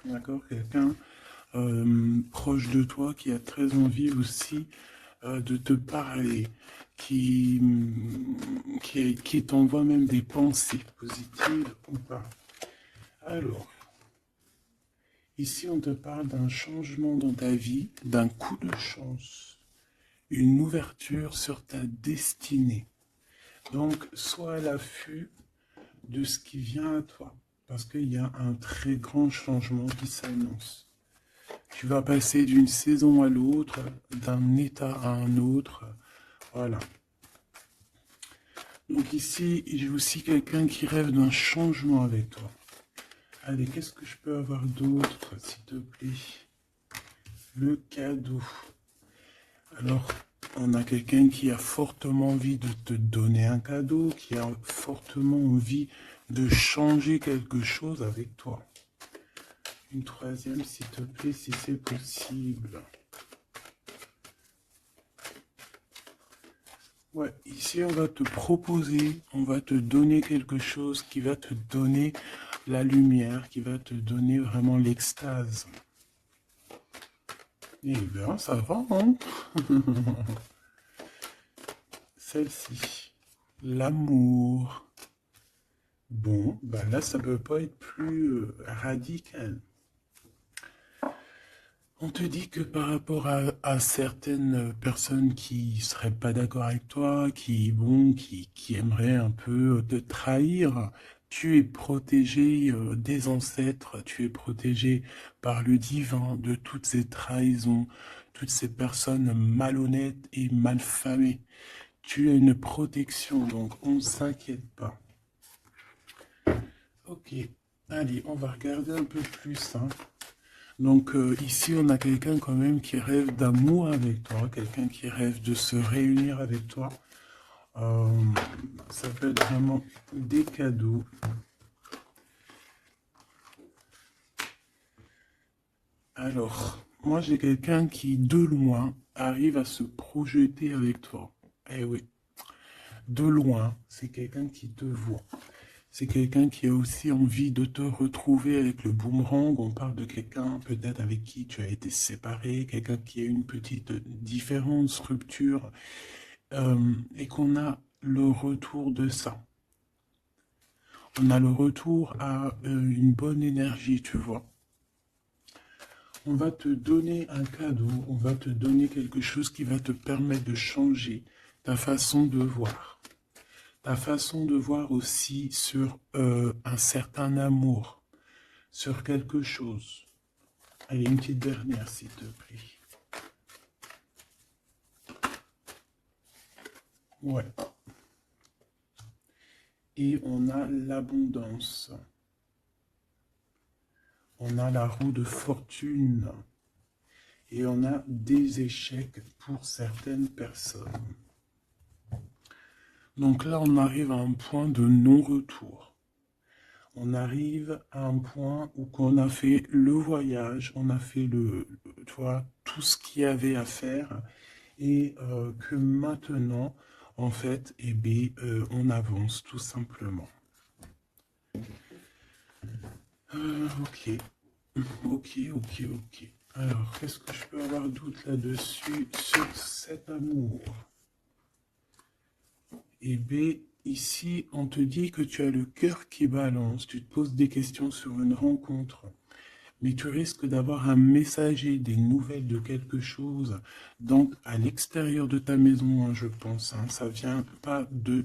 d'accord? Quelqu'un proche de toi qui a très envie aussi de te parler, qui, qui t'envoie même des pensées positives ou pas. Alors, ici on te parle d'un changement dans ta vie, d'un coup de chance, une ouverture sur ta destinée. Donc, sois à l'affût de ce qui vient à toi, parce qu'il y a un très grand changement qui s'annonce. Tu vas passer d'une saison à l'autre, d'un état à un autre. Voilà. Donc ici, j'ai aussi quelqu'un qui rêve d'un changement avec toi. Allez, qu'est-ce que je peux avoir d'autre, s'il te plaît? Le cadeau. Alors, on a quelqu'un qui a fortement envie de te donner un cadeau, qui a fortement envie de changer quelque chose avec toi. Une troisième, s'il te plaît, si c'est possible. Ouais, ici on va te proposer, on va te donner quelque chose qui va te donner la lumière, qui va te donner vraiment l'extase. Eh bien, ça va, hein? Celle-ci, l'amour. Bon, bah là, ça peut pas être plus radical. On te dit que par rapport à certaines personnes qui seraient pas d'accord avec toi, qui aimeraient un peu te trahir, tu es protégé des ancêtres, tu es protégé par le divin de toutes ces trahisons, toutes ces personnes malhonnêtes et malfamées. Tu as une protection, donc on ne s'inquiète pas. Ok, allez, on va regarder un peu plus, hein. Donc ici, on a quelqu'un quand même qui rêve d'amour avec toi, quelqu'un qui rêve de se réunir avec toi. Euh, Ça peut être vraiment des cadeaux. Alors, moi j'ai quelqu'un qui, de loin, arrive à se projeter avec toi. Eh oui, de loin, c'est quelqu'un qui te voit. C'est quelqu'un qui a aussi envie de te retrouver avec le boomerang. On parle de quelqu'un peut-être avec qui tu as été séparé, quelqu'un qui a une petite différence, rupture, et qu'on a le retour de ça. On a le retour à une bonne énergie, tu vois. On va te donner un cadeau, on va te donner quelque chose qui va te permettre de changer ta façon de voir. Ta façon de voir aussi sur un certain amour, sur quelque chose. Allez, une petite dernière, s'il te plaît. Ouais. Et on a l'abondance. On a la roue de fortune. Et on a des échecs pour certaines personnes. Donc là, on arrive à un point de non-retour. On arrive à un point où on a fait le voyage, on a fait tu vois, tout ce qu'il y avait à faire, et que maintenant, en fait, eh bien, on avance tout simplement. Ok, ok. Alors, qu'est-ce que je peux avoir d'autre là-dessus sur cet amour? Eh bien, ici, on te dit que tu as le cœur qui balance, tu te poses des questions sur une rencontre, mais tu risques d'avoir un messager, des nouvelles de quelque chose, donc à l'extérieur de ta maison, hein, je pense, hein, ça vient pas de,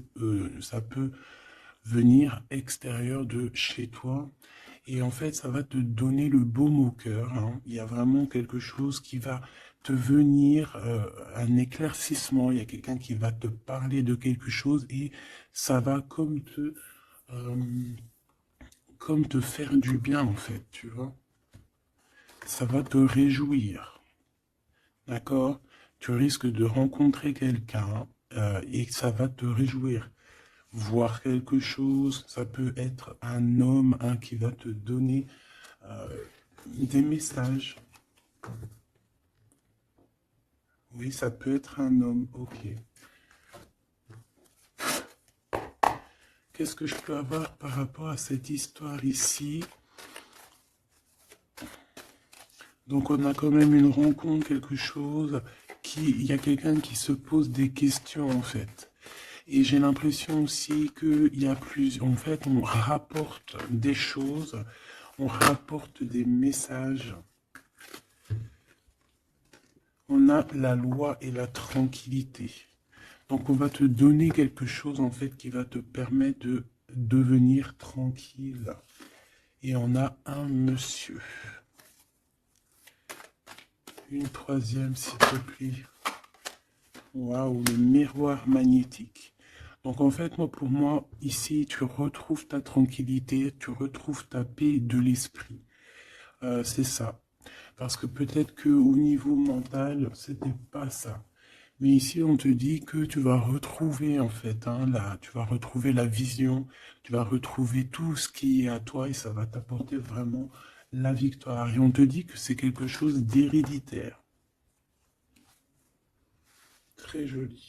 ça peut venir extérieur de chez toi. Et en fait, ça va te donner le baume au cœur, hein. Il y a vraiment quelque chose qui va te venir, un éclaircissement. Il y a quelqu'un qui va te parler de quelque chose et ça va comme te faire du bien, en fait, tu vois. Ça va te réjouir, d'accord? Tu risques de rencontrer quelqu'un et ça va te réjouir. Voir quelque chose, ça peut être un homme hein, qui va te donner des messages. Oui, ça peut être un homme, ok. Qu'est-ce que je peux avoir par rapport à cette histoire ici? Donc on a quand même une rencontre, quelque chose il y a quelqu'un qui se pose des questions en fait. Et j'ai l'impression aussi qu'il y a plus, en fait, on rapporte des choses, on rapporte des messages. On a la loi et la tranquillité. Donc on va te donner quelque chose en fait qui va te permettre de devenir tranquille. Et on a un monsieur. Une troisième s'il te plaît. Waouh, le miroir magnétique. Donc en fait, pour moi, ici, tu retrouves ta tranquillité, tu retrouves ta paix de l'esprit. C'est ça. Parce que peut-être qu'au niveau mental, c'était pas ça. Mais ici, on te dit que tu vas retrouver, en fait, tu vas retrouver la vision, tu vas retrouver tout ce qui est à toi et ça va t'apporter vraiment la victoire. Et on te dit que c'est quelque chose d'héréditaire. Très joli.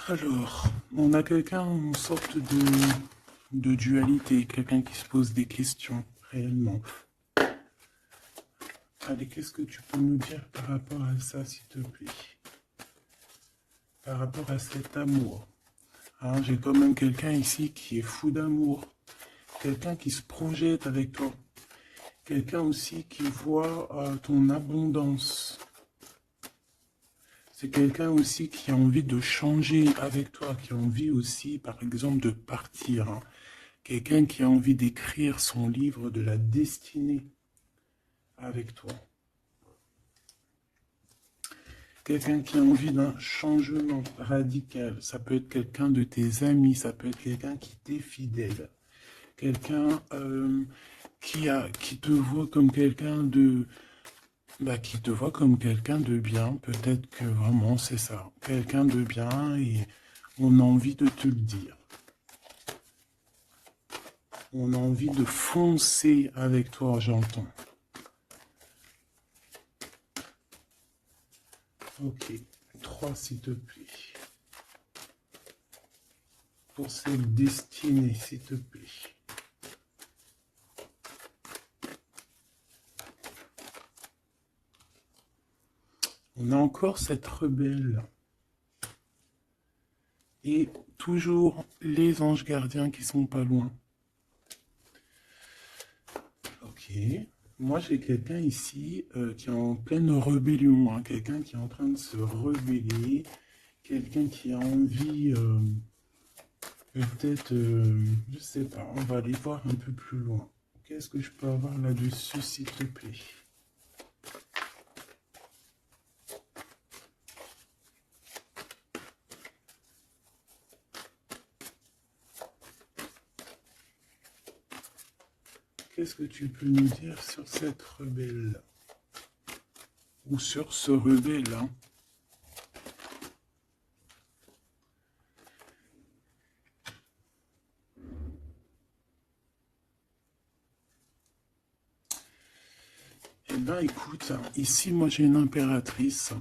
Alors, on a quelqu'un, une sorte de dualité, quelqu'un qui se pose des questions, réellement. Allez, qu'est-ce que tu peux nous dire par rapport à ça, s'il te plaît? Par rapport à cet amour. Hein, j'ai quand même quelqu'un ici qui est fou d'amour. Quelqu'un qui se projette avec toi. Quelqu'un aussi qui voit ton abondance. C'est quelqu'un aussi qui a envie de changer avec toi, qui a envie aussi, par exemple, de partir. Hein. Quelqu'un qui a envie d'écrire son livre de la destinée avec toi. Quelqu'un qui a envie d'un changement radical. Ça peut être quelqu'un de tes amis, ça peut être quelqu'un qui t'est fidèle. Quelqu'un qui te voit comme quelqu'un de... qui te voit comme quelqu'un de bien. Peut-être que vraiment c'est ça. Quelqu'un de bien et on a envie de te le dire. On a envie de foncer avec toi, j'entends. Ok, 3 s'il te plaît. Pour cette destinée, s'il te plaît. On a encore cette rebelle. Et toujours les anges gardiens qui sont pas loin. Ok. Moi, j'ai quelqu'un ici qui est en pleine rébellion. Hein, quelqu'un qui est en train de se rebeller. Quelqu'un qui a envie, peut-être, je sais pas, on va aller voir un peu plus loin. Qu'est-ce que je peux avoir là-dessus, s'il te plaît? Qu'est-ce que tu peux nous dire sur cette rebelle? Ou sur ce rebelle, hein? Eh bien, écoute, ici, moi, j'ai une impératrice.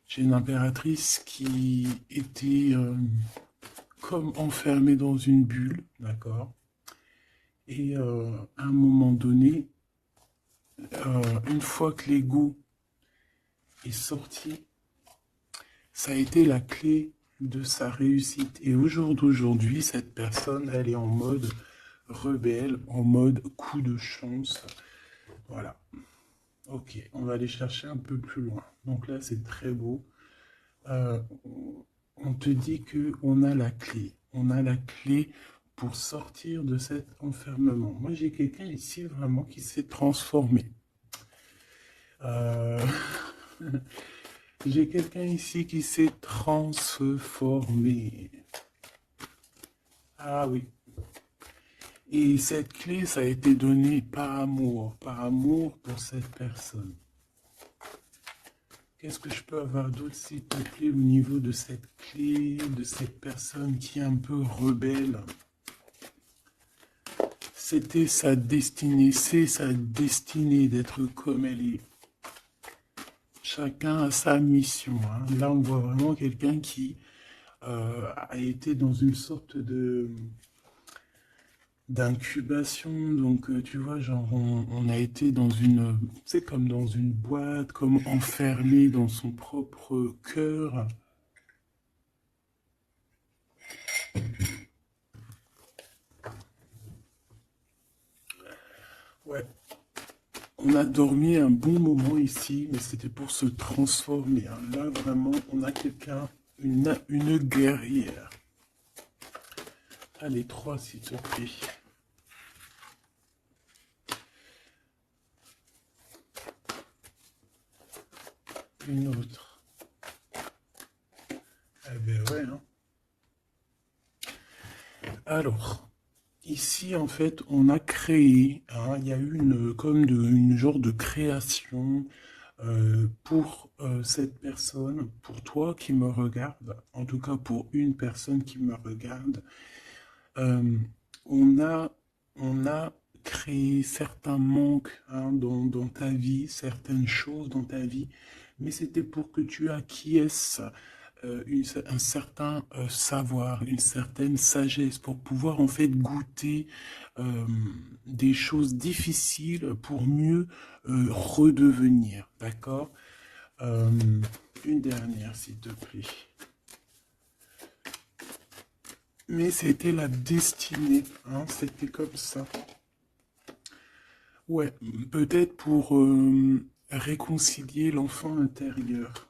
J'ai une impératrice qui était comme enfermée dans une bulle, d'accord? Et à un moment donné, une fois que l'ego est sorti, ça a été la clé de sa réussite. Et au jour d'aujourd'hui, cette personne, elle est en mode rebelle, en mode coup de chance. Voilà. Ok, on va aller chercher un peu plus loin. Donc là, c'est très beau. Euh, on te dit que on a la clé. On a la clé pour sortir de cet enfermement. Moi, j'ai quelqu'un ici vraiment qui s'est transformé. Euh, j'ai quelqu'un ici qui s'est transformé. Ah oui. Et cette clé, ça a été donné par amour pour cette personne. Qu'est-ce que je peux avoir d'autre, s'il te plaît, au niveau de cette clé, de cette personne qui est un peu rebelle? C'était sa destinée, c'est sa destinée d'être comme elle est. chacun a sa mission, hein. Là, on voit vraiment quelqu'un qui a été dans une sorte de d'incubation. Donc, tu vois, genre, on a été dans une, c'est comme dans une boîte, comme enfermé dans son propre cœur. Ouais, on a dormi un bon moment ici, mais c'était pour se transformer, hein. Là, vraiment, on a quelqu'un, une guerrière. Allez, 3, s'il te plaît. Une autre. Eh ben ouais, hein. Alors, ici, en fait, on a créé, hein, il y a eu une genre de création pour cette personne, pour toi qui me regarde, en tout cas pour une personne qui me regarde. Euh, on a, on a créé certains manques, hein, dans ta vie, certaines choses dans ta vie, mais c'était pour que tu acquiesces un certain savoir, une certaine sagesse pour pouvoir en fait goûter euh, des choses difficiles pour mieux redevenir. D'accord? Euh, une dernière, s'il te plaît. Mais c'était la destinée, hein, c'était comme ça. Ouais, peut-être pour réconcilier l'enfant intérieur.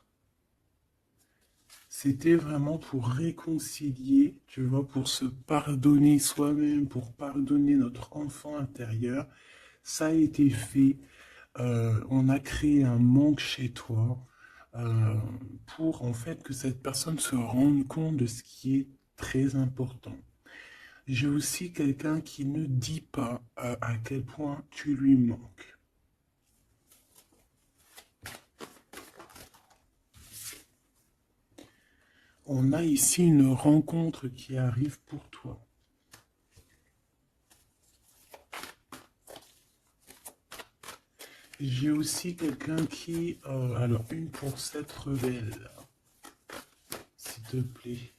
C'était vraiment pour réconcilier, tu vois, pour se pardonner soi-même, pour pardonner notre enfant intérieur. Ça a été fait. On a créé un manque chez toi euh, pour en fait que cette personne se rende compte de ce qui est très important. J'ai aussi quelqu'un qui ne dit pas à quel point tu lui manques. On a ici une rencontre qui arrive pour toi. J'ai aussi quelqu'un qui... alors, une pour cette rebelle, s'il te plaît.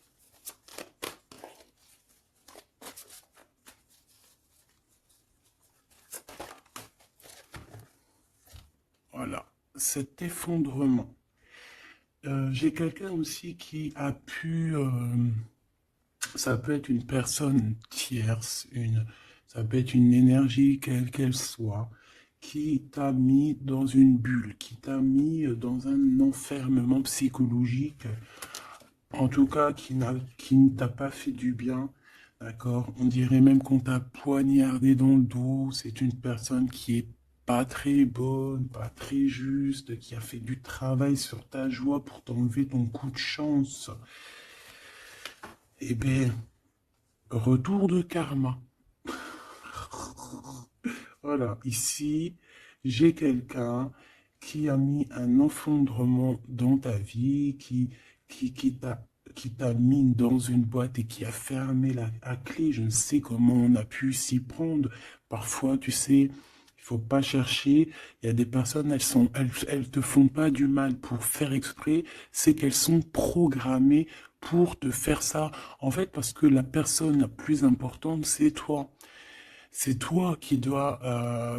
Voilà, cet effondrement. J'ai quelqu'un aussi qui a pu... ça peut être une personne tierce, ça peut être une énergie, quelle qu'elle soit, qui t'a mis dans une bulle, qui t'a mis dans un enfermement psychologique, en tout cas qui ne t'a pas fait du bien, d'accord? On dirait même qu'on t'a poignardé dans le dos. C'est une personne qui est pas très bonne, pas très juste, qui a fait du travail sur ta joie pour t'enlever ton coup de chance. Eh bien, retour de karma. Voilà, ici, j'ai quelqu'un qui a mis un effondrement dans ta vie, qui, qui t'a, qui t'a mis dans une boîte et qui a fermé la clé. Je ne sais comment on a pu s'y prendre. Parfois, tu sais, il faut pas chercher. Il y a des personnes, elles te font pas du mal pour faire exprès. C'est qu'elles sont programmées pour te faire ça. En fait, parce que la personne la plus importante, c'est toi. C'est toi qui dois,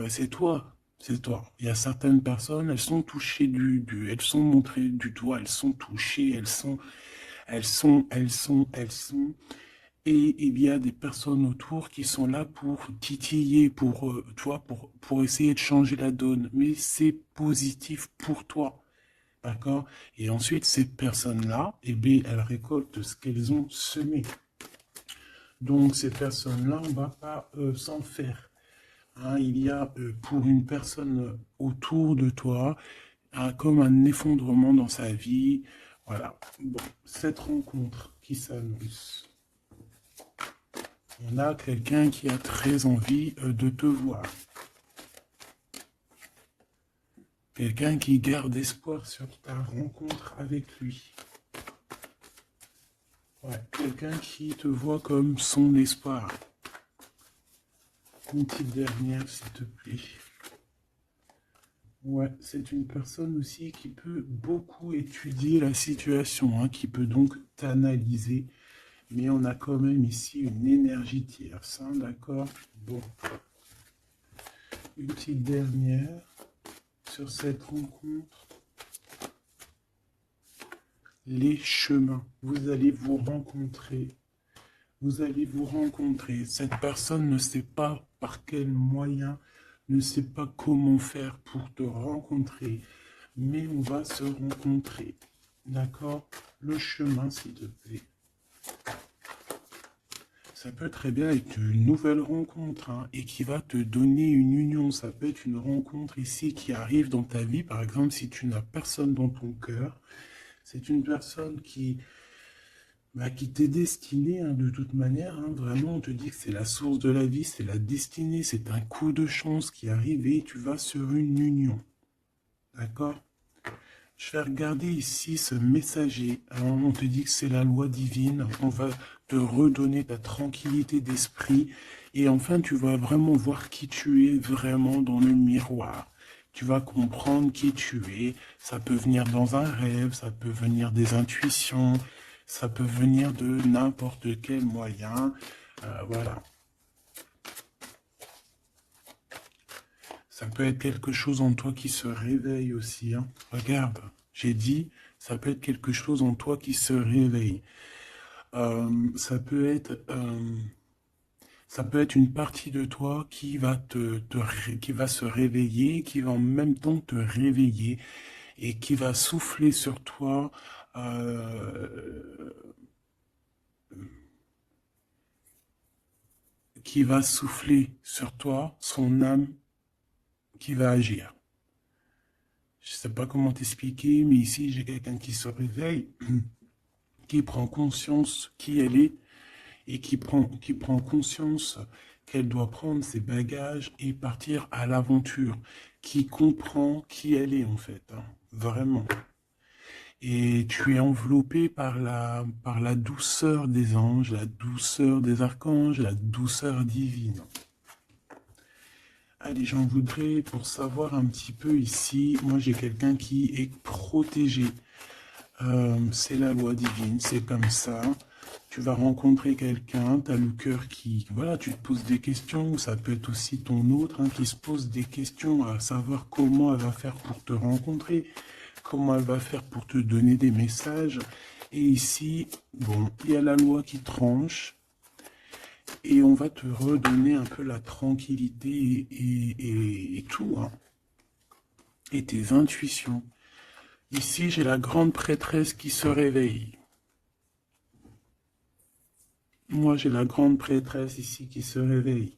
c'est toi, c'est toi. Il y a certaines personnes, elles sont touchées elles sont montrées du doigt, elles sont touchées, elles sont. Et il y a des personnes autour qui sont là pour titiller, pour, toi, pour essayer de changer la donne. Mais c'est positif pour toi. D'accord? Et ensuite, ces personnes-là, eh bien, elles récoltent ce qu'elles ont semé. Donc, ces personnes-là, on ne va pas s'en faire. Hein, il y a pour une personne autour de toi comme un effondrement dans sa vie. Voilà. Bon, cette rencontre qui s'annonce. On a quelqu'un qui a très envie de te voir. Quelqu'un qui garde espoir sur ta rencontre avec lui. Ouais, quelqu'un qui te voit comme son espoir. Une petite dernière, s'il te plaît. Ouais, c'est une personne aussi qui peut beaucoup étudier la situation, hein, qui peut donc t'analyser. Mais on a quand même ici une énergie tierce, hein, d'accord? Bon, une petite dernière sur cette rencontre. Les chemins. Vous allez vous rencontrer. Vous allez vous rencontrer. Cette personne ne sait pas par quel moyen, ne sait pas comment faire pour te rencontrer, mais on va se rencontrer. D'accord? Le chemin, s'il te plaît. Ça peut très bien être une nouvelle rencontre, hein, et qui va te donner une union. Ça peut être une rencontre ici qui arrive dans ta vie. Par exemple, si tu n'as personne dans ton cœur, c'est une personne qui t'est destinée, hein, de toute manière. Hein. Vraiment, on te dit que c'est la source de la vie, c'est la destinée, c'est un coup de chance qui arrive et tu vas sur une union. D'accord? Je vais regarder ici ce messager. Alors, on te dit que c'est la loi divine. On va te redonner ta tranquillité d'esprit. Et enfin, tu vas vraiment voir qui tu es vraiment dans le miroir. Tu vas comprendre qui tu es. Ça peut venir dans un rêve, ça peut venir des intuitions, ça peut venir de n'importe quel moyen. Voilà. Ça peut être quelque chose en toi qui se réveille aussi. Hein. Regarde, j'ai dit, ça peut être quelque chose en toi qui se réveille. Ça peut être, ça peut être une partie de toi qui va qui va se réveiller, qui va en même temps te réveiller et qui va souffler sur toi, euh, qui va souffler sur toi son âme qui va agir. Je sais pas comment t'expliquer, mais ici j'ai quelqu'un qui se réveille, qui prend conscience qui elle est et qui prend conscience qu'elle doit prendre ses bagages et partir à l'aventure, qui comprend qui elle est en fait, hein, vraiment. Et tu es enveloppé par la douceur des anges, la douceur des archanges, la douceur divine. Allez, j'en voudrais pour savoir un petit peu ici, moi j'ai quelqu'un qui est protégé. C'est la loi divine, c'est comme ça. Tu vas rencontrer quelqu'un, tu as le cœur qui... Voilà, tu te poses des questions, ça peut être aussi ton autre, hein, qui se pose des questions à savoir comment elle va faire pour te rencontrer, comment elle va faire pour te donner des messages. Et ici, bon, il y a la loi qui tranche, et on va te redonner un peu la tranquillité et tout, hein, et tes intuitions. Ici, j'ai la grande prêtresse qui se réveille. Moi, j'ai la grande prêtresse ici qui se réveille.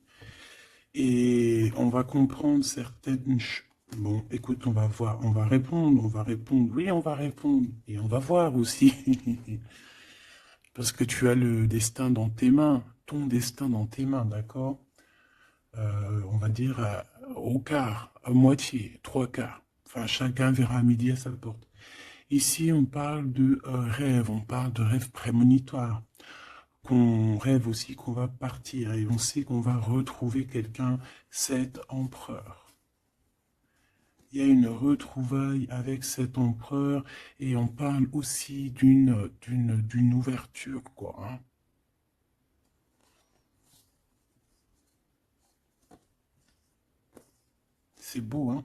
Et on va comprendre certaines choses. Bon, écoute, on va voir, on va répondre. Oui, on va répondre. Et on va voir aussi. Parce que tu as le destin dans tes mains, ton destin dans tes mains, d'accord? On va dire au quart, à moitié, trois quarts. Enfin, chacun verra midi à sa porte. Ici, on parle de rêve, on parle de rêve prémonitoire. Qu'on rêve aussi qu'on va partir et on sait qu'on va retrouver quelqu'un, cet empereur. Il y a une retrouvaille avec cet empereur et on parle aussi d'une ouverture, quoi. Hein. C'est beau, hein?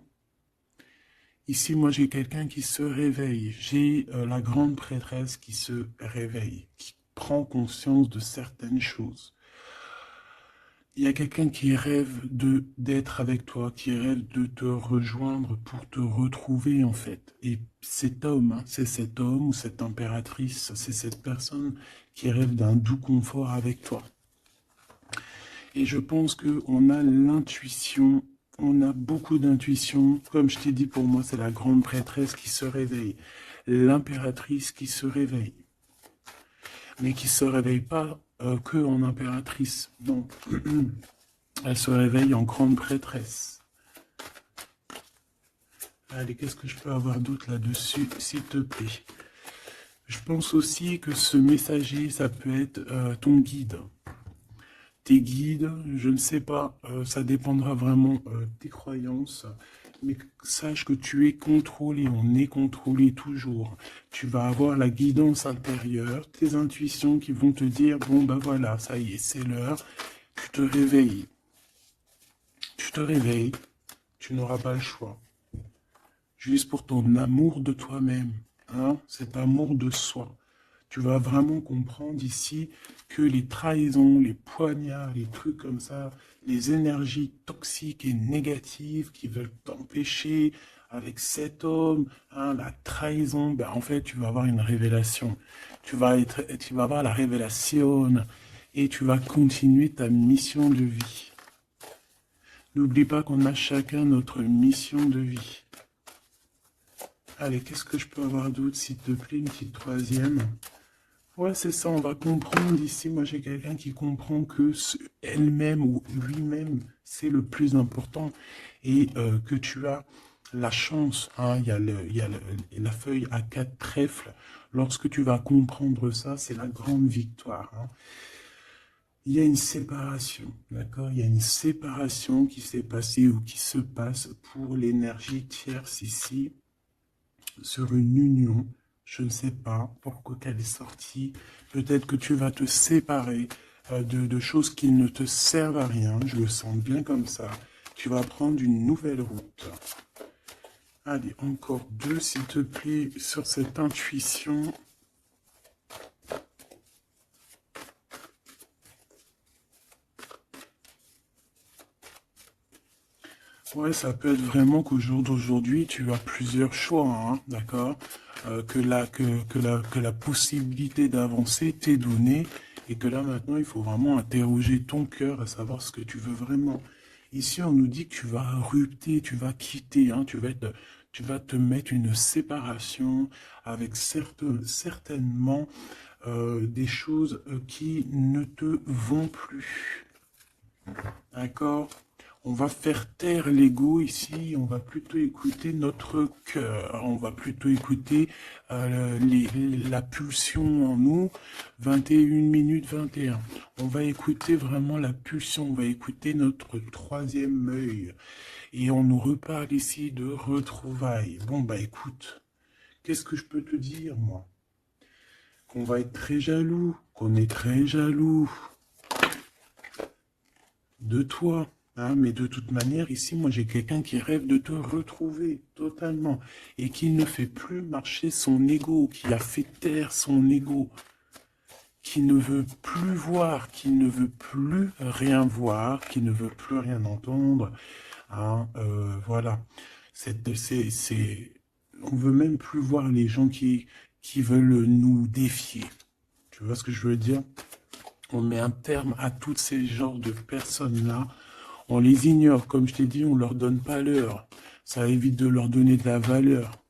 Ici, moi, j'ai quelqu'un qui se réveille. J'ai la grande prêtresse qui se réveille, qui prend conscience de certaines choses. Il y a quelqu'un qui rêve de d'être avec toi, qui rêve de te rejoindre pour te retrouver en fait. Et cet homme, hein, c'est cet homme ou cette impératrice, c'est cette personne qui rêve d'un doux confort avec toi. Et je pense que on a l'intuition, on a beaucoup d'intuition. Comme je t'ai dit, pour moi, c'est la grande prêtresse qui se réveille, l'impératrice qui se réveille, mais qui se réveille pas que en impératrice. Non. Elle se réveille en grande prêtresse. Allez, qu'est-ce que je peux avoir d'autre là-dessus, s'il te plaît? Je pense aussi que ce messager, ça peut être ton guide. Tes guides, je ne sais pas, ça dépendra vraiment de tes croyances. mais sache que tu es contrôlé, on est contrôlé toujours. Tu vas avoir la guidance intérieure, tes intuitions qui vont te dire, bon ben voilà, ça y est, c'est l'heure, tu te réveilles. Tu te réveilles, tu n'auras pas le choix. Juste pour ton amour de toi-même, hein, cet amour de soi. Tu vas vraiment comprendre ici que les trahisons, les poignards, les trucs comme ça, les énergies toxiques et négatives qui veulent t'empêcher avec cet homme, hein, la trahison, ben en fait, tu vas avoir une révélation. Tu vas avoir la révélation et tu vas continuer ta mission de vie. N'oublie pas qu'on a chacun notre mission de vie. Allez, qu'est-ce que je peux avoir d'autre, s'il te plaît, une petite troisième. Ouais, c'est ça, on va comprendre ici. Moi, j'ai quelqu'un qui comprend que elle-même ou lui-même, c'est le plus important. Et que tu as la chance, hein, il y a la feuille à 4 trèfles. Lorsque tu vas comprendre ça, c'est la grande victoire. Hein. Il y a une séparation, d'accord? Il y a une séparation qui s'est passée ou qui se passe pour l'énergie tierce ici, sur une union. Je ne sais pas pourquoi qu'elle est sortie. Peut-être que tu vas te séparer de choses qui ne te servent à rien. Je le sens bien comme ça. Tu vas prendre une nouvelle route. Allez, encore deux, s'il te plaît, sur cette intuition. Ouais, ça peut être vraiment qu'au jour d'aujourd'hui, tu as plusieurs choix, hein, d'accord? Que la possibilité d'avancer t'est donnée et que là maintenant, il faut vraiment interroger ton cœur à savoir ce que tu veux vraiment. Ici, on nous dit que tu vas rupter, tu vas quitter, hein, tu vas te mettre une séparation avec certainement des choses qui ne te vont plus. D'accord? On va faire taire l'ego ici, on va plutôt écouter notre cœur, on va plutôt écouter la pulsion en nous, 21 minutes 21. On va écouter vraiment la pulsion, on va écouter notre troisième œil. Et on nous reparle ici de retrouvailles. Bon bah écoute, qu'est-ce que je peux te dire moi? Qu'on va être très jaloux, qu'on est très jaloux de toi. Hein, mais de toute manière, ici, moi, j'ai quelqu'un qui rêve de te retrouver totalement et qui ne fait plus marcher son ego, qui a fait taire son ego, qui ne veut plus voir, qui ne veut plus rien voir, qui ne veut plus rien entendre. Hein, voilà. On veut même plus voir les gens qui veulent nous défier. Tu vois ce que je veux dire? On met un terme à tous ces genres de personnes-là. On les ignore, comme je t'ai dit, on leur donne pas l'heure. Ça évite de leur donner de la valeur.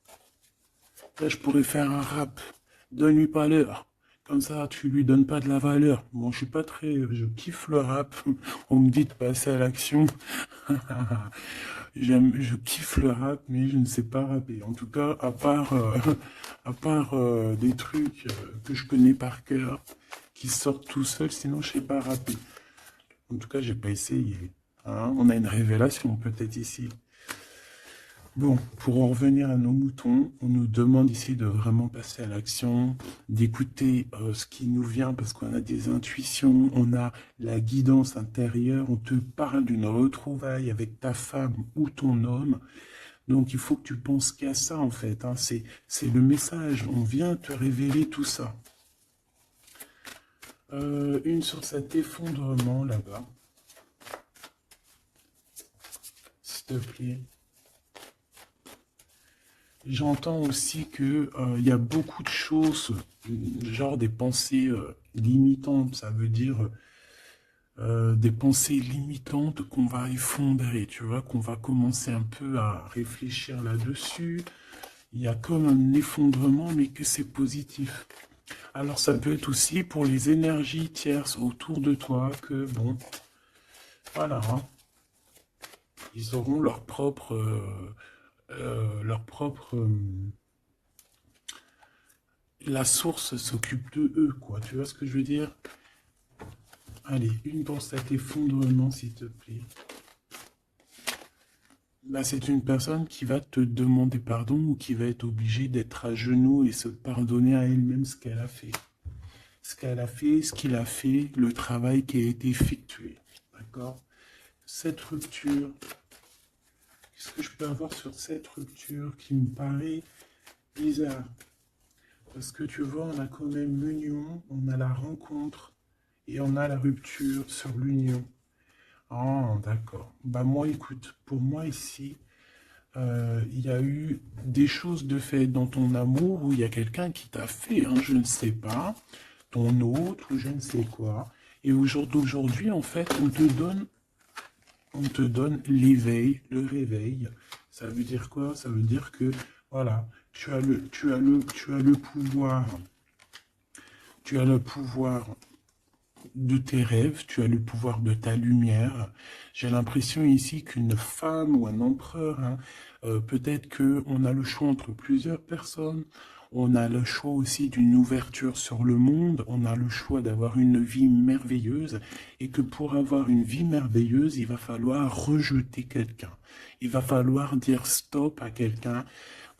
Là, je pourrais faire un rap. Donne-lui pas l'heure. Comme ça, tu lui donnes pas de la valeur. Bon, je suis pas très... Je kiffe le rap. On me dit de passer à l'action. Je kiffe le rap, mais je ne sais pas rapper. En tout cas, à part des trucs que je connais par cœur, qui sortent tout seuls, sinon je sais pas rapper. En tout cas, j'ai pas essayé. Hein, on a une révélation peut-être ici. Bon, pour en revenir à nos moutons, on nous demande ici de vraiment passer à l'action, d'écouter ce qui nous vient parce qu'on a des intuitions, on a la guidance intérieure, on te parle d'une retrouvaille avec ta femme ou ton homme. Donc il faut que tu penses qu'à ça en fait, hein. C'est le message, on vient te révéler tout ça. Une sur cet effondrement là-bas. S'il te plaît. J'entends aussi que il y a beaucoup de choses, genre des pensées limitantes, ça veut dire des pensées limitantes qu'on va effondrer, tu vois, qu'on va commencer un peu à réfléchir là-dessus. Il y a comme un effondrement, mais que c'est positif. Alors ça peut être aussi pour les énergies tierces autour de toi, que bon, voilà, hein, ils auront leur propre la source s'occupe de eux, quoi. Tu vois ce que je veux dire? Allez, une pour cet effondrement, s'il te plaît. Bah, c'est une personne qui va te demander pardon ou qui va être obligée d'être à genoux et se pardonner à elle-même ce qu'elle a fait. Ce qu'elle a fait, ce qu'il a fait, le travail qui a été effectué. D'accord? Cette rupture, qu'est-ce que je peux avoir sur cette rupture qui me paraît bizarre? Parce que tu vois, on a quand même l'union, on a la rencontre et on a la rupture sur l'union. Ah, d'accord. Bah moi, écoute, pour moi ici, il y a eu des choses de fait dans ton amour où il y a quelqu'un qui t'a fait, hein, je ne sais pas, ton autre ou je ne sais quoi. Et au jour d'aujourd'hui, en fait, on te donne l'éveil, le réveil. Ça veut dire quoi? Ça veut dire que, voilà, tu as le pouvoir. Tu as le pouvoir de tes rêves, tu as le pouvoir de ta lumière. J'ai l'impression ici qu'une femme ou un empereur, hein, peut-être qu'on a le choix entre plusieurs personnes, on a le choix aussi d'une ouverture sur le monde, on a le choix d'avoir une vie merveilleuse, et que pour avoir une vie merveilleuse, il va falloir rejeter quelqu'un. Il va falloir dire stop à quelqu'un.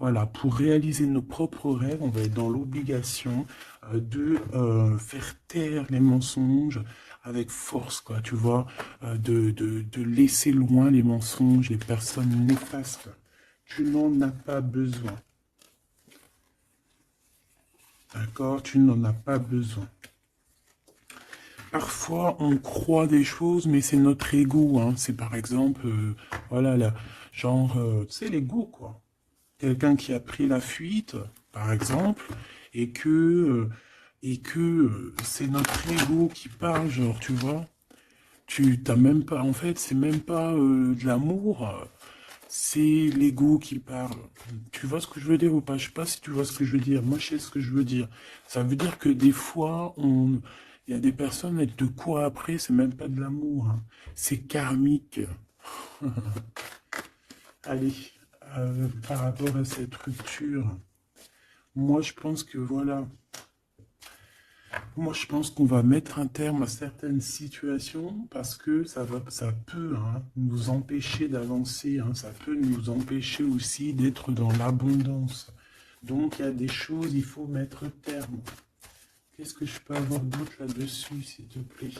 Voilà, pour réaliser nos propres rêves, on va être dans l'obligation de faire taire les mensonges avec force, quoi, tu vois, de laisser loin les mensonges, les personnes néfastes. Tu n'en as pas besoin, d'accord? Tu n'en as pas besoin. Parfois, on croit des choses, mais c'est notre ego, hein. C'est par exemple, voilà, là, genre, tu sais, l'ego, quoi. Quelqu'un qui a pris la fuite, par exemple, et que c'est notre ego qui parle, genre, tu vois. Tu t'as même pas, en fait, c'est même pas de l'amour, c'est l'ego qui parle. Tu vois ce que je veux dire ou pas? Je sais pas si tu vois ce que je veux dire. Moi, je sais ce que je veux dire. Ça veut dire que des fois, il y a des personnes, elles te courent après, c'est même pas de l'amour, hein. C'est karmique. Allez, par rapport à cette rupture, moi, je pense que voilà. Moi, je pense qu'on va mettre un terme à certaines situations parce que ça peut, hein, nous empêcher d'avancer, hein, ça peut nous empêcher aussi d'être dans l'abondance. Donc, il y a des choses, il faut mettre terme. Qu'est-ce que je peux avoir d'autre là-dessus, s'il te plaît?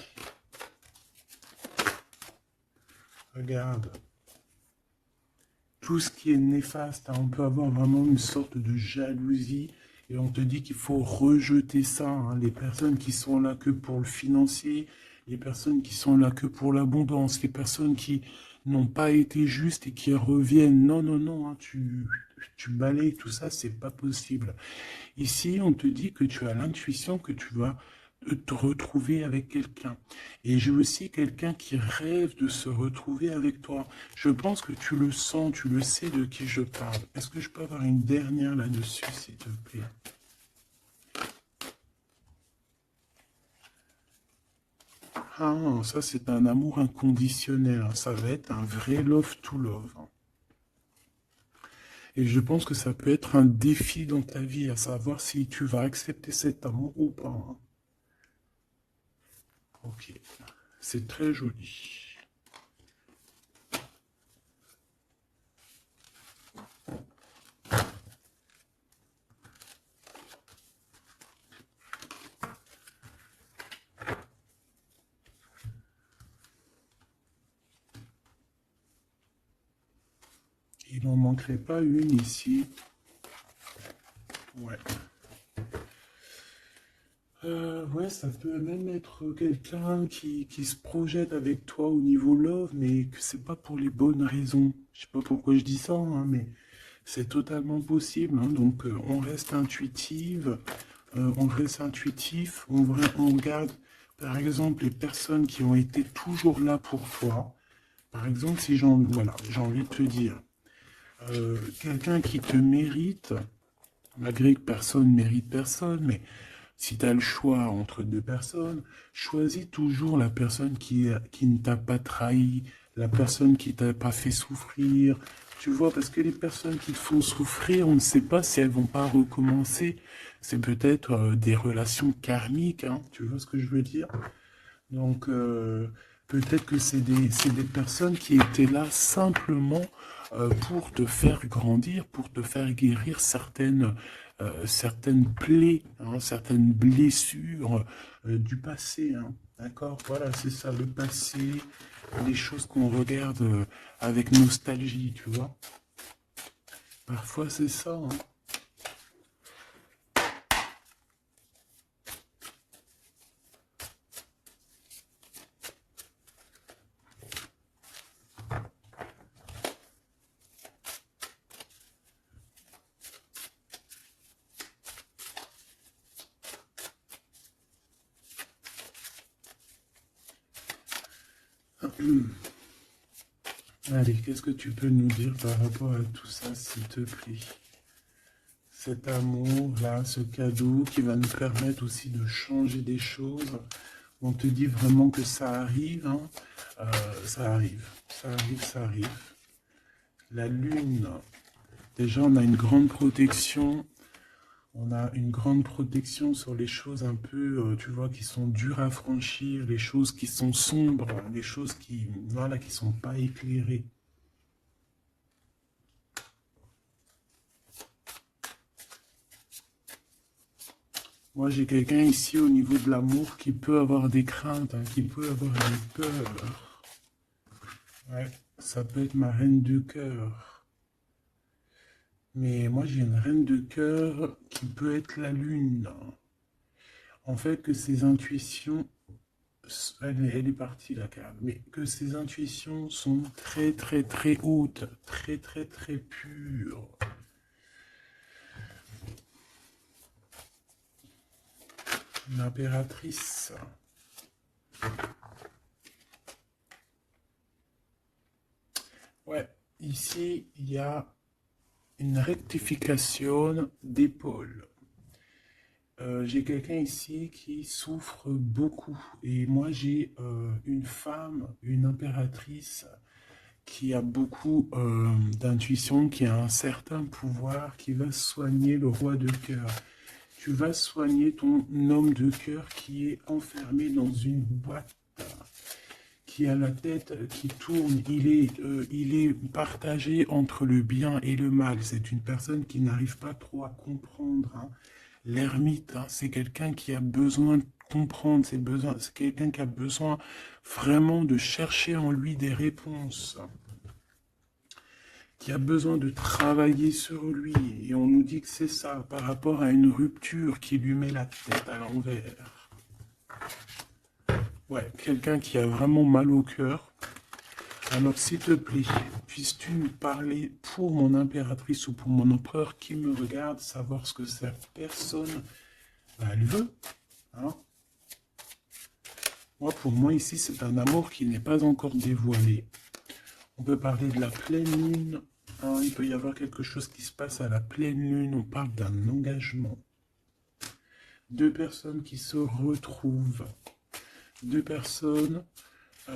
Regarde. Tout ce qui est néfaste, hein, on peut avoir vraiment une sorte de jalousie et on te dit qu'il faut rejeter ça, hein. Les personnes qui sont là que pour le financier, les personnes qui sont là que pour l'abondance, les personnes qui n'ont pas été justes et qui reviennent. Non, non, non, hein, tu balayes tout ça, c'est pas possible. Ici, on te dit que tu as l'intuition que tu vas te retrouver avec quelqu'un. Et j'ai aussi quelqu'un qui rêve de se retrouver avec toi. Je pense que tu le sens, tu le sais de qui je parle. Est-ce que je peux avoir une dernière là-dessus, s'il te plaît? Ah, ça c'est un amour inconditionnel, hein. Ça va être un vrai love to love, hein. Et je pense que ça peut être un défi dans ta vie, à savoir si tu vas accepter cet amour ou pas, hein. Ok, c'est très joli. Il n'en manquerait pas une ici. Ouais. Ouais, ça peut même être quelqu'un qui se projette avec toi au niveau love, mais que c'est pas pour les bonnes raisons. Je sais pas pourquoi je dis ça, hein, mais c'est totalement possible, hein. Donc on reste intuitive, on reste intuitif, on regarde par exemple les personnes qui ont été toujours là pour toi. Par exemple, si j'ai envie de te dire, quelqu'un qui te mérite, malgré que personne ne mérite personne, mais si tu as le choix entre deux personnes, choisis toujours la personne qui ne t'a pas trahi, la personne qui t'a pas fait souffrir. Tu vois, parce que les personnes qui te font souffrir, on ne sait pas si elles vont pas recommencer. C'est peut-être des relations karmiques, hein, tu vois ce que je veux dire? Donc, Peut-être que c'est des personnes qui étaient là simplement pour te faire grandir, pour te faire guérir certaines plaies, hein, certaines blessures du passé. Hein. D'accord? Voilà, c'est ça, le passé, les choses qu'on regarde avec nostalgie, tu vois. Parfois, c'est ça. Hein. Allez, qu'est-ce que tu peux nous dire par rapport à tout ça, s'il te plaît? Cet amour-là, ce cadeau qui va nous permettre aussi de changer des choses. On te dit vraiment que ça arrive, hein. Ça arrive, ça arrive, ça arrive. La lune, déjà on a une grande protection. On a une grande protection sur les choses un peu, tu vois, qui sont dures à franchir, les choses qui sont sombres, les choses qui, voilà, qui sont pas éclairées. Moi, j'ai quelqu'un ici au niveau de l'amour qui peut avoir des craintes, hein, qui peut avoir des peurs. Ouais, ça peut être ma reine de cœur. Mais moi, j'ai une reine de cœur qui peut être la lune. En fait, que ses intuitions, elle est partie la carte, mais que ses intuitions sont très très très hautes, très très très pures. L'impératrice. Ouais, ici, il y a une rectification d'épaule. J'ai quelqu'un ici qui souffre beaucoup. Et moi, j'ai une femme, une impératrice, qui a beaucoup d'intuition, qui a un certain pouvoir, qui va soigner le roi de cœur. Tu vas soigner ton homme de cœur qui est enfermé dans une boîte, qui a la tête qui tourne. Il est partagé entre le bien et le mal. C'est une personne qui n'arrive pas trop à comprendre. Hein. L'ermite, hein, c'est quelqu'un qui a besoin de comprendre, c'est quelqu'un qui a besoin vraiment de chercher en lui des réponses, qui a besoin de travailler sur lui. Et on nous dit que c'est ça, par rapport à une rupture qui lui met la tête à l'envers. Ouais, quelqu'un qui a vraiment mal au cœur. Alors, s'il te plaît, puisses-tu nous parler pour mon impératrice ou pour mon empereur qui me regarde, savoir ce que cette personne, elle veut, hein? Moi, pour moi, ici, c'est un amour qui n'est pas encore dévoilé. On peut parler de la pleine lune. Hein, il peut y avoir quelque chose qui se passe à la pleine lune. On parle d'un engagement. Deux personnes qui se retrouvent. Deux personnes,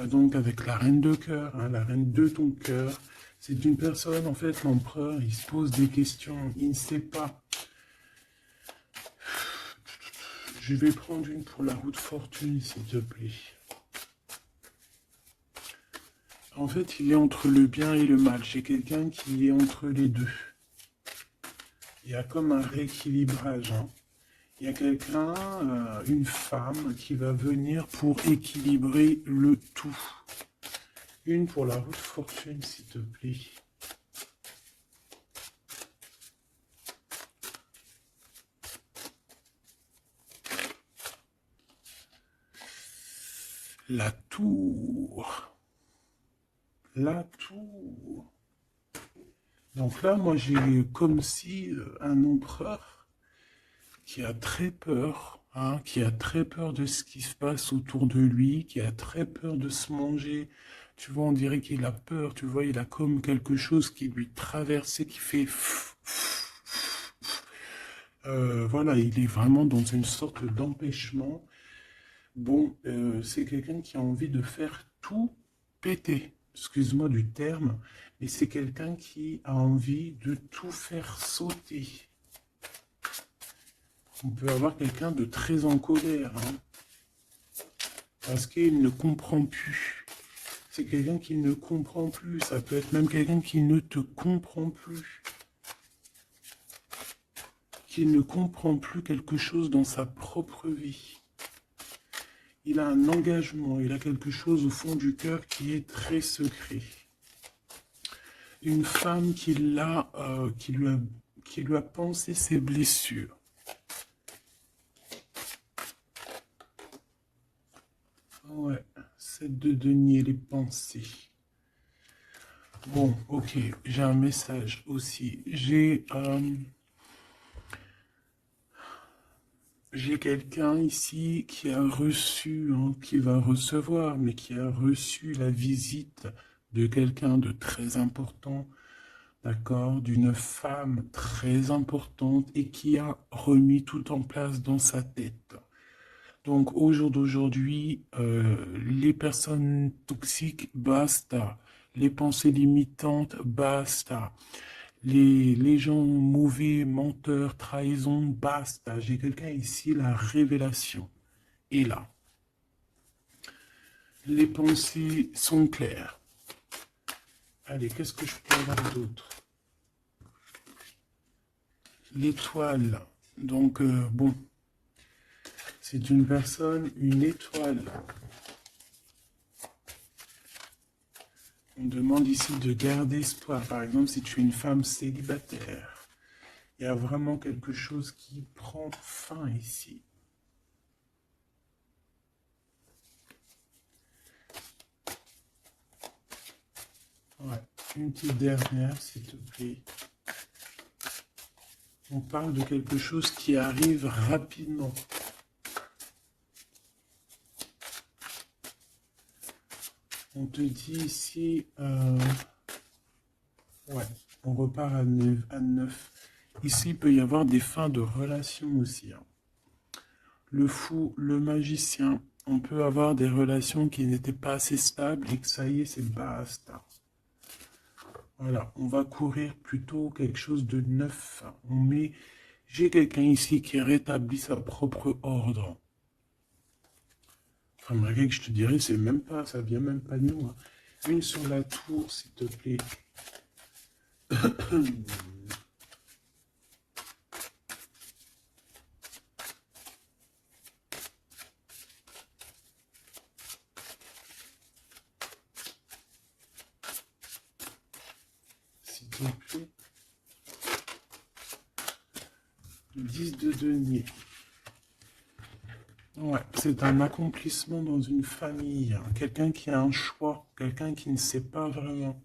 donc avec la reine de cœur, hein, la reine de ton cœur. C'est une personne, en fait, l'empereur, il se pose des questions. Il ne sait pas. Je vais prendre une pour la roue de fortune, s'il te plaît. En fait, il est entre le bien et le mal. J'ai quelqu'un qui est entre les deux. Il y a comme un rééquilibrage. Hein. Il y a quelqu'un, une femme, qui va venir pour équilibrer le tout. Une pour la roue de fortune, s'il te plaît. La tour. La tour. Donc là, moi, j'ai comme si un empereur qui a très peur, hein, qui a très peur de ce qui se passe autour de lui, qui a très peur de se manger. Tu vois, on dirait qu'il a peur, tu vois, il a comme quelque chose qui lui traverse, qui fait... voilà, il est vraiment dans une sorte d'empêchement. Bon, c'est quelqu'un qui a envie de faire tout péter, excuse-moi du terme, mais c'est quelqu'un qui a envie de tout faire sauter. On peut avoir quelqu'un de très en colère, hein, parce qu'il ne comprend plus. C'est quelqu'un qui ne comprend plus. Ça peut être même quelqu'un qui ne te comprend plus. Qui ne comprend plus quelque chose dans sa propre vie. Il a un engagement, il a quelque chose au fond du cœur qui est très secret. Une femme qui lui a pensé ses blessures. Ouais, 7 de denier, les pensées. Bon, ok, j'ai un message aussi. J'ai quelqu'un ici qui a reçu, hein, qui va recevoir, mais qui a reçu la visite de quelqu'un de très important, d'accord, d'une femme très importante et qui a remis tout en place dans sa tête. Donc au jour d'aujourd'hui, les personnes toxiques, basta. Les pensées limitantes, basta. Les gens mauvais, menteurs, trahison, basta. J'ai quelqu'un ici, la révélation est là. Les pensées sont claires. Allez, qu'est-ce que je peux avoir d'autre? L'étoile. Donc, bon, c'est une personne, une étoile. On demande ici de garder espoir. Par exemple, si tu es une femme célibataire, il y a vraiment quelque chose qui prend fin ici. Ouais, une petite dernière, s'il te plaît. On parle de quelque chose qui arrive rapidement. On te dit ici, ouais, on repart à 9. Ici, il peut y avoir des fins de relations aussi. Hein. Le fou, le magicien, on peut avoir des relations qui n'étaient pas assez stables et que ça y est, c'est basta. Voilà, on va courir plutôt quelque chose de neuf. J'ai quelqu'un ici qui rétablit sa propre ordre. Enfin, malgré que je te dirais, c'est même pas, ça vient même pas de nous. Hein. Une sur la tour, s'il te plaît. S'il te plaît. 10 de denier. Ouais, c'est un accomplissement dans une famille. Hein. Quelqu'un qui a un choix, quelqu'un qui ne sait pas vraiment.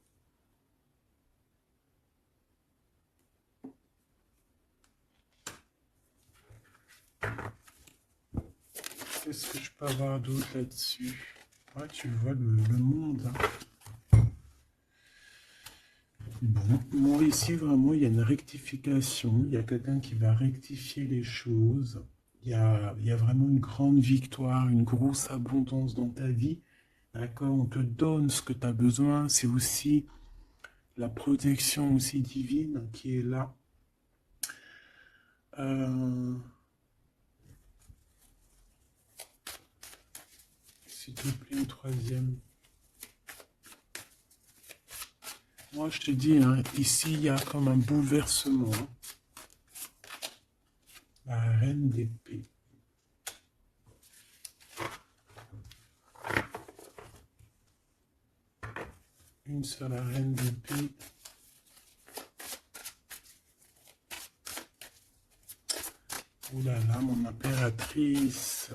Qu'est-ce que je peux avoir d'autre là-dessus? Ouais, tu vois le monde. Hein. Bon, moi ici, vraiment, il y a une rectification. Il y a quelqu'un qui va rectifier les choses. Il y a vraiment une grande victoire, une grosse abondance dans ta vie. D'accord? On te donne ce que tu as besoin. C'est aussi la protection aussi divine qui est là. S'il te plaît, une troisième. Moi, je te dis, hein, ici, il y a comme un bouleversement. La reine d'épée. Une sur la reine d'épée. Oh là là, mon impératrice.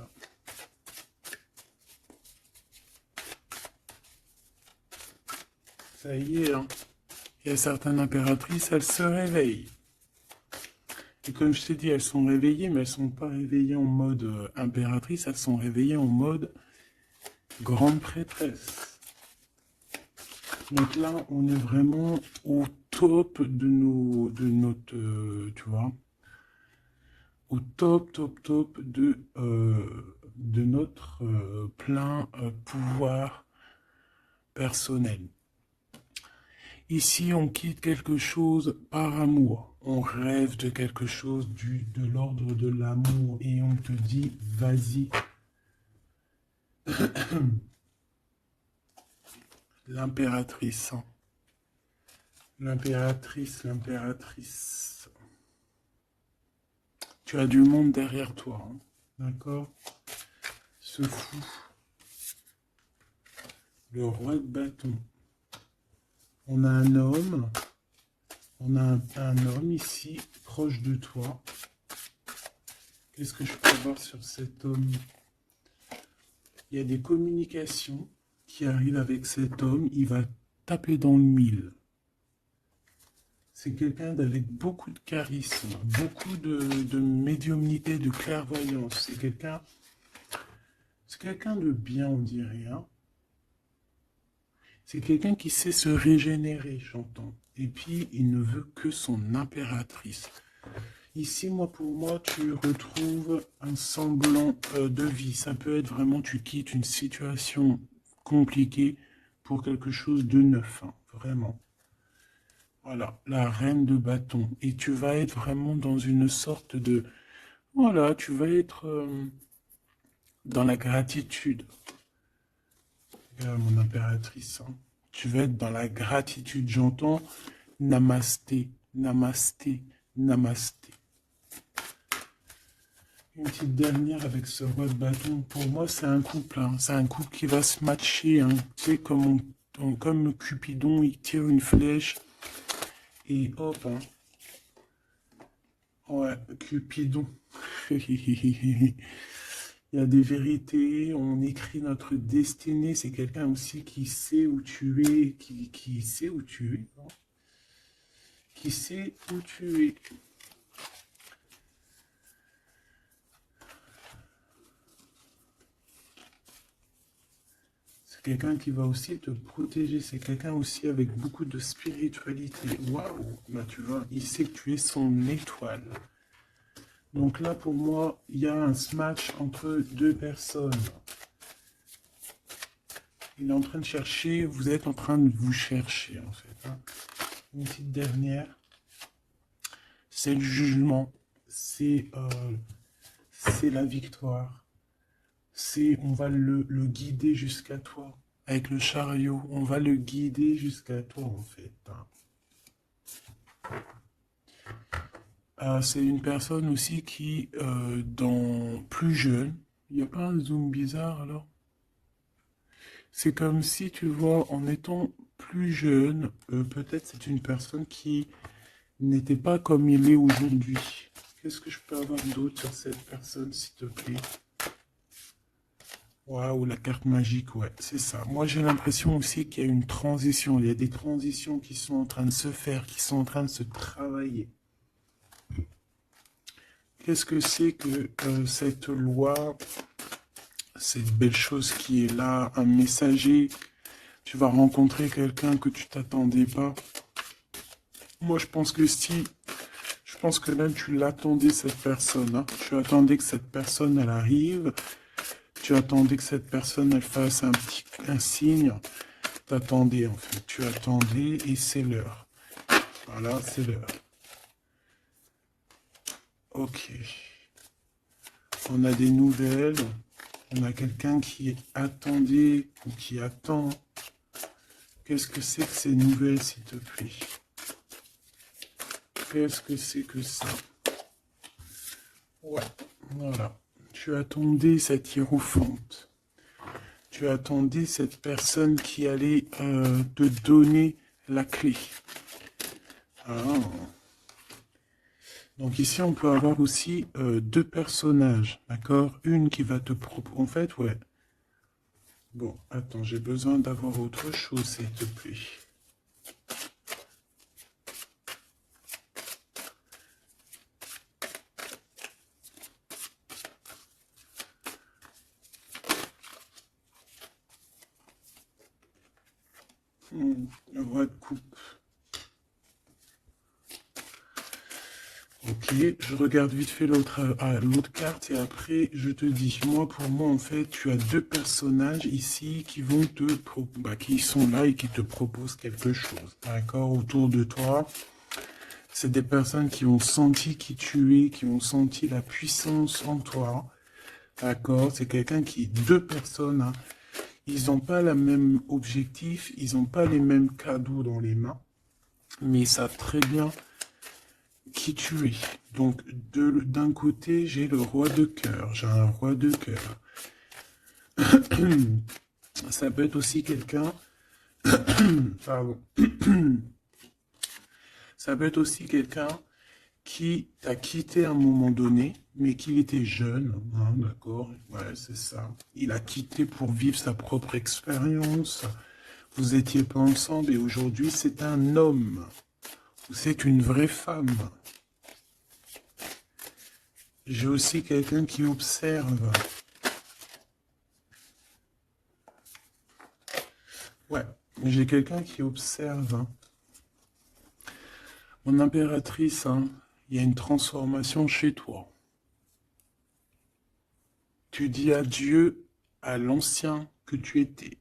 Ça y est, hein. Il y a certaines impératrices, elles se réveillent. Et comme je t'ai dit, elles sont réveillées, mais elles ne sont pas réveillées en mode impératrice, elles sont réveillées en mode grande prêtresse. Donc là, on est vraiment au top de notre, tu vois, au top de notre plein pouvoir personnel. Ici, on quitte quelque chose par amour. On rêve de quelque chose de l'ordre de l'amour et on te dit, vas-y. L'impératrice. Hein. L'impératrice, l'impératrice. Tu as du monde derrière toi. Hein. D'accord? Ce fou. Le roi de bâton. On a un homme. On a un homme ici, proche de toi. Qu'est-ce que je peux voir sur cet homme? Il y a des communications qui arrivent avec cet homme. Il va taper dans le mille. C'est quelqu'un avec beaucoup de charisme, beaucoup de médiumnité, de clairvoyance. C'est quelqu'un de bien, on dirait. Hein. C'est quelqu'un qui sait se régénérer, j'entends. Et puis, il ne veut que son impératrice. Ici, pour moi, tu retrouves un semblant de vie. Ça peut être vraiment, tu quittes une situation compliquée pour quelque chose de neuf, hein, vraiment. Voilà, la reine de bâton. Et tu vas être vraiment dans une sorte de... Voilà, tu vas être dans la gratitude. Regarde mon impératrice. Hein. Tu vas être dans la gratitude. J'entends namasté, namasté, namasté. Une petite dernière avec ce roi de bâton. Pour moi, c'est un couple. Hein. C'est un couple qui va se matcher. Hein. Tu sais, comme Cupidon, il tire une flèche. Et hop. Hein. Ouais, Cupidon. Il y a des vérités. On écrit notre destinée. C'est quelqu'un aussi qui sait où tu es. Qui sait où tu es. Hein. Qui sait où tu es. C'est quelqu'un qui va aussi te protéger. C'est quelqu'un aussi avec beaucoup de spiritualité. Waouh! Bah, tu vois, il sait que tu es son étoile. Donc là, pour moi, il y a un match entre deux personnes. Il est en train de chercher, vous êtes en train de vous chercher, en fait. Hein. Une petite dernière. C'est le jugement. C'est la victoire. On va le guider jusqu'à toi. Avec le chariot, on va le guider jusqu'à toi, en fait. C'est une personne aussi qui, plus jeune, il n'y a pas un zoom bizarre, alors? C'est comme si, tu vois, en étant plus jeune, peut-être c'est une personne qui n'était pas comme il est aujourd'hui. Qu'est-ce que je peux avoir d'autre sur cette personne, s'il te plaît? Waouh, la carte magique, ouais, c'est ça. Moi, j'ai l'impression aussi qu'il y a une transition. Il y a des transitions qui sont en train de se faire, qui sont en train de se travailler. Qu'est-ce que c'est que cette loi, cette belle chose qui est là, un messager? Tu vas rencontrer quelqu'un que tu t'attendais pas. Moi, je pense que même tu l'attendais, cette personne. Hein. Tu attendais que cette personne, elle arrive. Tu attendais que cette personne, elle fasse un signe. T'attendais, en fait. Tu attendais et c'est l'heure. Voilà, c'est l'heure. Ok. On a des nouvelles. On a quelqu'un qui attendait ou qui attend. Qu'est-ce que c'est que ces nouvelles, s'il te plaît? Qu'est-ce que c'est que ça? Ouais, voilà. Tu attendais cette hiérophante. Tu attendais cette personne qui allait te donner la clé. Ah. Donc ici, on peut avoir aussi deux personnages, d'accord? Une qui va te proposer... En fait, ouais. Bon, attends, j'ai besoin d'avoir autre chose, s'il te plaît. Le roi de coupe. Ok, je regarde vite fait l'autre carte et après je te dis. Pour moi, en fait, tu as deux personnages ici qui vont qui sont là et qui te proposent quelque chose. D'accord, autour de toi. C'est des personnes qui ont senti qui tu es, qui ont senti la puissance en toi. D'accord, c'est quelqu'un deux personnes. Hein. Ils n'ont pas le même objectif, ils n'ont pas les mêmes cadeaux dans les mains, mais ils savent très bien qui tu es. Donc, d'un côté, j'ai le roi de cœur, j'ai un roi de cœur. Ça peut être aussi quelqu'un... Pardon. Ça peut être aussi quelqu'un qui t'a quitté à un moment donné, mais qu'il était jeune, hein, d'accord? Ouais, c'est ça. Il a quitté pour vivre sa propre expérience. Vous étiez pas ensemble et aujourd'hui c'est un homme. Ou c'est une vraie femme. J'ai aussi quelqu'un qui observe. Ouais, j'ai quelqu'un qui observe. Hein. Mon impératrice, hein, il y a une transformation chez toi. Tu dis adieu à l'ancien que tu étais.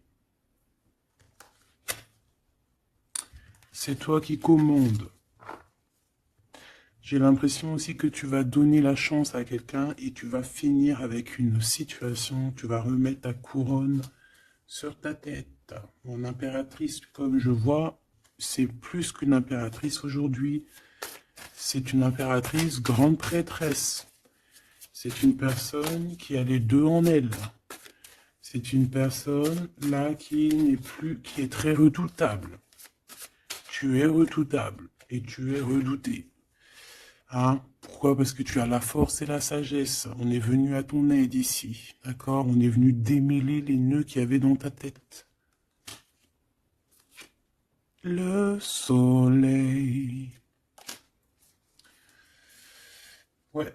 C'est toi qui commandes. J'ai l'impression aussi que tu vas donner la chance à quelqu'un et tu vas finir avec une situation, tu vas remettre ta couronne sur ta tête. Mon impératrice, comme je vois, c'est plus qu'une impératrice aujourd'hui. C'est une impératrice grande prêtresse. C'est une personne qui a les deux en elle. C'est une personne là qui n'est plus, qui est très redoutable. Tu es redoutable et tu es redouté. Hein? Pourquoi? Parce que tu as la force et la sagesse. On est venu à ton aide ici. D'accord? On est venu démêler les nœuds qu'il y avait dans ta tête. Le soleil. Ouais.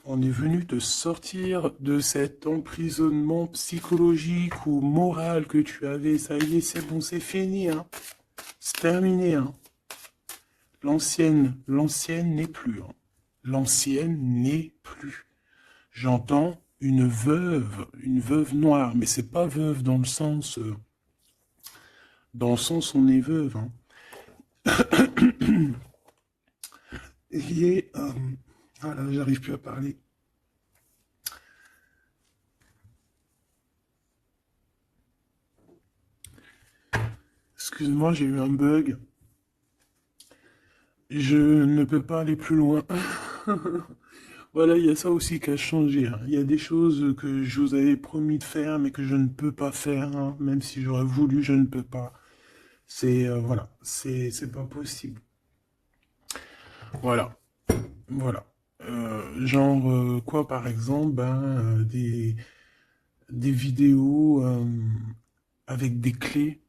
On est venu te sortir de cet emprisonnement psychologique ou moral que tu avais. Ça y est, c'est bon, c'est fini. Hein? C'est terminé. Hein? L'ancienne n'est plus. Hein? L'ancienne n'est plus. J'entends une veuve noire, mais c'est pas veuve dans le sens on est veuve. Hein. Et voilà, j'arrive plus à parler. Excuse-moi, j'ai eu un bug. Je ne peux pas aller plus loin. Voilà, il y a ça aussi qui a changé. Hein. Il y a des choses que je vous avais promis de faire, mais que je ne peux pas faire. Hein. Même si j'aurais voulu, je ne peux pas. C'est voilà, c'est pas possible. Voilà, voilà. Genre quoi, par exemple, des vidéos avec des clés.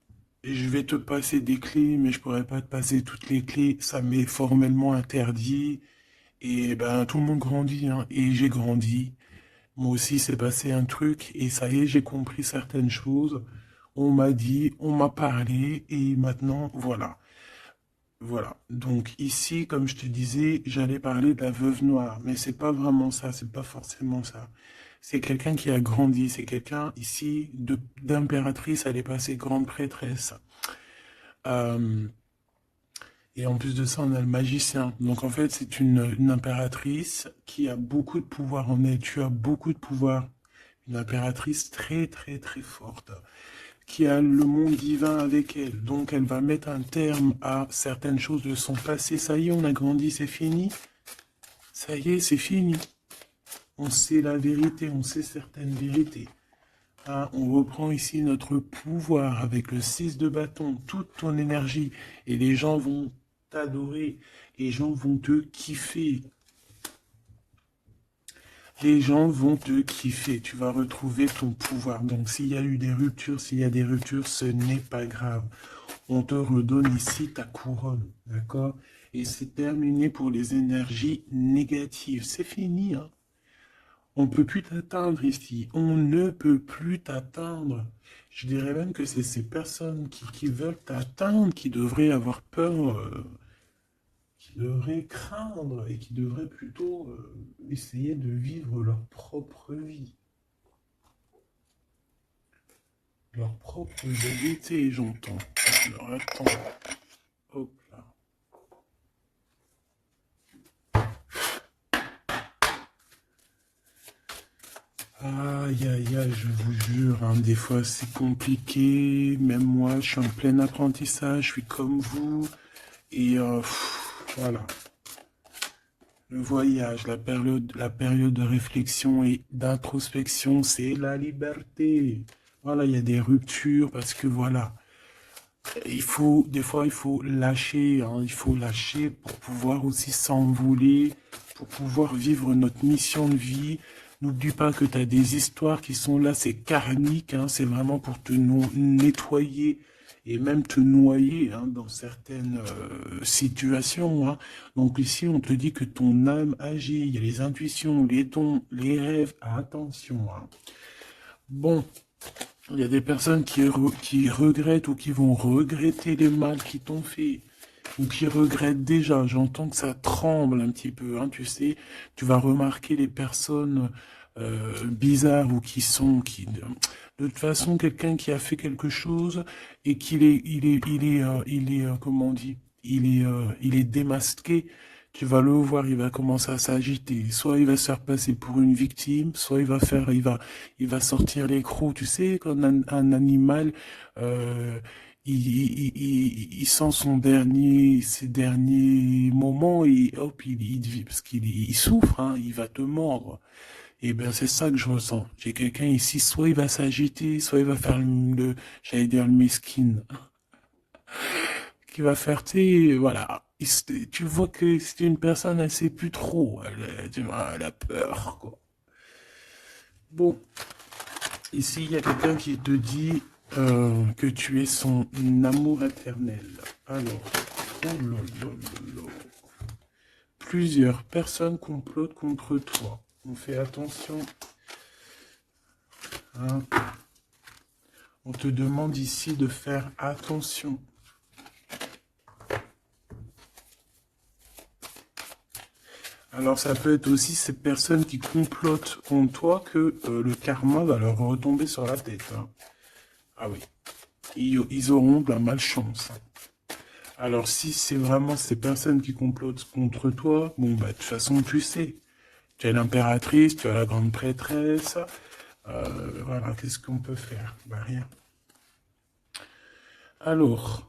Et je vais te passer des clés, mais je pourrais pas te passer toutes les clés. Ça m'est formellement interdit. Et ben tout le monde grandit, hein. Et j'ai grandi. Moi aussi, c'est passé un truc. Et ça y est, j'ai compris certaines choses. On m'a dit, on m'a parlé. Et maintenant, voilà. Voilà. Donc ici, comme je te disais, j'allais parler de la veuve noire. Mais c'est pas vraiment ça. C'est pas forcément ça. C'est quelqu'un qui a grandi. C'est quelqu'un ici d'impératrice. Elle est passée grande prêtresse. Euh, et en plus de ça, on a le magicien. Donc en fait, c'est une impératrice qui a beaucoup de pouvoir en elle. Tu as beaucoup de pouvoir. Une impératrice très très très forte, qui a le monde divin avec elle. Donc elle va mettre un terme à certaines choses de son passé. Ça y est, on a grandi, c'est fini. Ça y est, c'est fini. On sait la vérité, on sait certaines vérités. Hein, on reprend ici notre pouvoir avec le 6 de bâton, toute ton énergie. Et les gens vont t'adorer. Les gens vont te kiffer. Les gens vont te kiffer. Tu vas retrouver ton pouvoir. Donc s'il y a eu des ruptures, s'il y a des ruptures, ce n'est pas grave. On te redonne ici ta couronne. D'accord? Et c'est terminé pour les énergies négatives. C'est fini. Hein? On ne peut plus t'atteindre ici. On ne peut plus t'atteindre. Je dirais même que c'est ces personnes qui veulent t'atteindre qui devraient avoir peur, qui devraient craindre et qui devraient plutôt essayer de vivre leur propre vie. Leur propre vérité, j'entends. Alors attends. Hop là. Aïe, aïe, aïe, je vous jure, hein, des fois c'est compliqué. Même moi, je suis en plein apprentissage, je suis comme vous. Et voilà, le voyage, la période de réflexion et d'introspection, c'est la liberté. Voilà, il y a des ruptures parce que voilà, des fois, il faut lâcher, hein, il faut lâcher pour pouvoir aussi s'envoler, pour pouvoir vivre notre mission de vie. N'oublie pas que tu as des histoires qui sont là, c'est karmique, hein, c'est vraiment pour te nettoyer et même te noyer, hein, dans certaines situations, hein. Donc ici, on te dit que ton âme agit, il y a les intuitions, les dons, les rêves, attention, hein. Bon. Il y a des personnes qui regrettent ou qui vont regretter les mal qu'ils t'ont fait, ou qui regrettent déjà. J'entends que ça tremble un petit peu, hein, tu sais. Tu vas remarquer les personnes bizarres ou de toute façon, quelqu'un qui a fait quelque chose et comment on dit, il est démasqué. Tu vas le voir, il va commencer à s'agiter. Soit il va se faire passer pour une victime, soit il va sortir les crocs. Tu sais, quand un animal, euh, il sent ses derniers moments et hop, parce qu'il souffre, hein, il va te mordre. Et ben, c'est ça que je ressens. J'ai quelqu'un ici, soit il va s'agiter, soit il va faire j'allais dire le mesquine, qui va faire, tu sais, voilà. Tu vois que c'est une personne, elle sait plus trop. Elle a peur, quoi. Bon, ici, il y a quelqu'un qui te dit que tu es son amour éternel. Alors, oh là là là là. Plusieurs personnes complotent contre toi. On fait attention, hein. On te demande ici de faire attention. Alors ça peut être aussi ces personnes qui complotent contre toi que le karma va leur retomber sur la tête, hein. Ah oui, ils auront de la malchance, hein. Alors si c'est vraiment ces personnes qui complotent contre toi, bon bah de toute façon tu sais, tu as l'impératrice, tu as la grande prêtresse, voilà, qu'est-ce qu'on peut faire? Bah rien. Alors,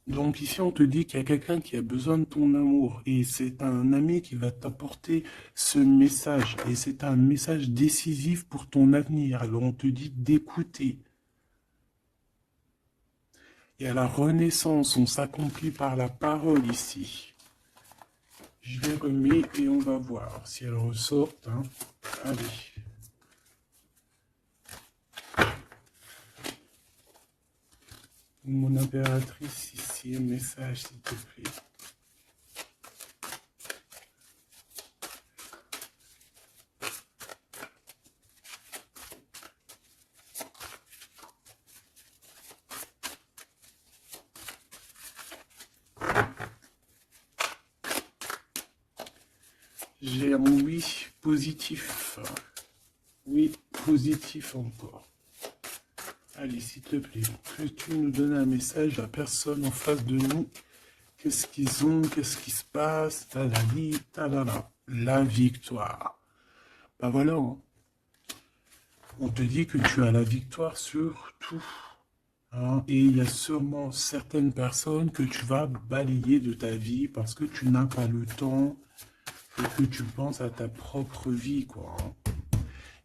donc ici, on te dit qu'il y a quelqu'un qui a besoin de ton amour et c'est un ami qui va t'apporter ce message et c'est un message décisif pour ton avenir. Alors on te dit d'écouter. Et à la renaissance, on s'accomplit par la parole ici. Je les remets et on va voir si elles ressortent, hein. Allez. Mon impératrice, ici, un message, s'il te plaît. J'ai un oui positif. Oui, positif encore. Allez, s'il te plaît, peux-tu nous donner un message à la personne en face de nous? Qu'est-ce qu'ils ont? Qu'est-ce qui se passe? Talali, talala. La victoire. Ben voilà, hein. On te dit que tu as la victoire sur tout, hein. Et il y a sûrement certaines personnes que tu vas balayer de ta vie parce que tu n'as pas le temps et que tu penses à ta propre vie, quoi, hein.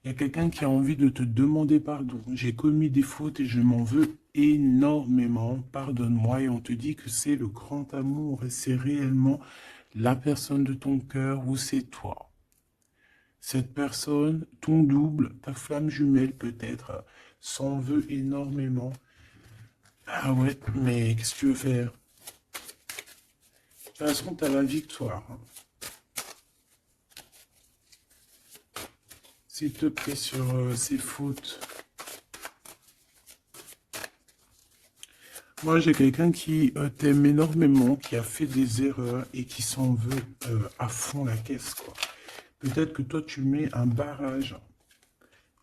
Il y a quelqu'un qui a envie de te demander pardon. J'ai commis des fautes et je m'en veux énormément. Pardonne-moi. Et on te dit que c'est le grand amour et c'est réellement la personne de ton cœur ou c'est toi. Cette personne, ton double, ta flamme jumelle peut-être, s'en veut énormément. Ah ouais, mais qu'est-ce que tu veux faire? De toute façon, tu as la victoire, hein. S'il te plaît, sur ces fautes. Moi, j'ai quelqu'un qui t'aime énormément, qui a fait des erreurs et qui s'en veut à fond la caisse, quoi. Peut-être que toi, tu mets un barrage.